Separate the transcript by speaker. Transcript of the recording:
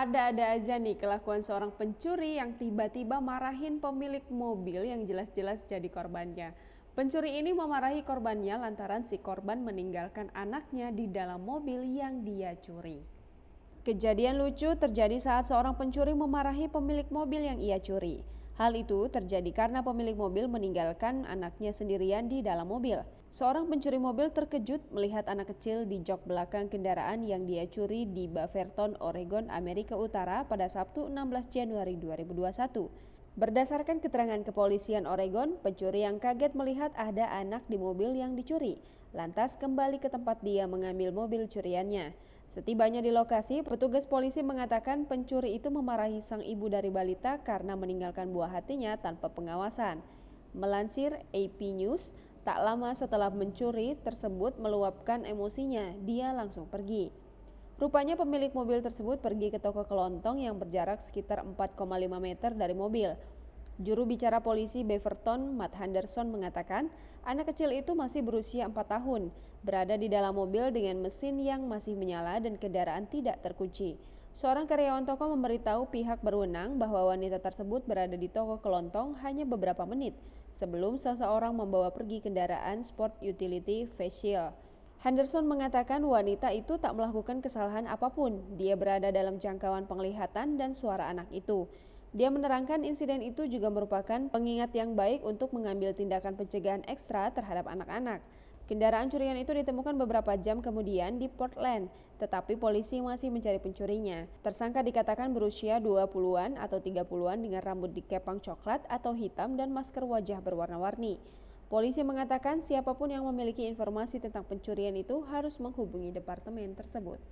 Speaker 1: Ada-ada aja nih kelakuan seorang pencuri yang tiba-tiba marahin pemilik mobil yang jelas-jelas jadi korbannya. Pencuri ini memarahi korbannya lantaran si korban meninggalkan anaknya di dalam mobil yang dia curi. Kejadian lucu terjadi saat seorang pencuri memarahi pemilik mobil yang ia curi. Hal itu terjadi karena pemilik mobil meninggalkan anaknya sendirian di dalam mobil. Seorang pencuri mobil terkejut melihat anak kecil di jok belakang kendaraan yang dia curi di Beaverton, Oregon, Amerika Utara pada Sabtu 16 Januari 2021. Berdasarkan keterangan kepolisian Oregon, pencuri yang kaget melihat ada anak di mobil yang dicuri, lantas kembali ke tempat dia mengambil mobil curiannya. Setibanya di lokasi, petugas polisi mengatakan pencuri itu memarahi sang ibu dari balita karena meninggalkan buah hatinya tanpa pengawasan. Melansir AP News, tak lama setelah mencuri tersebut meluapkan emosinya, dia langsung pergi. Rupanya pemilik mobil tersebut pergi ke toko kelontong yang berjarak sekitar 4,5 meter dari mobil. Juru bicara polisi Beaverton, Matt Henderson mengatakan, anak kecil itu masih berusia 4 tahun, berada di dalam mobil dengan mesin yang masih menyala dan kendaraan tidak terkunci. Seorang karyawan toko memberitahu pihak berwenang bahwa wanita tersebut berada di toko kelontong hanya beberapa menit sebelum seseorang membawa pergi kendaraan sport utility Facial. Henderson mengatakan wanita itu tak melakukan kesalahan apapun, dia berada dalam jangkauan penglihatan dan suara anak itu. Dia menerangkan insiden itu juga merupakan pengingat yang baik untuk mengambil tindakan pencegahan ekstra terhadap anak-anak. Kendaraan curian itu ditemukan beberapa jam kemudian di Portland, tetapi polisi masih mencari pencurinya. Tersangka dikatakan berusia 20-an atau 30-an dengan rambut dikepang coklat atau hitam dan masker wajah berwarna-warni. Polisi mengatakan siapapun yang memiliki informasi tentang pencurian itu harus menghubungi departemen tersebut.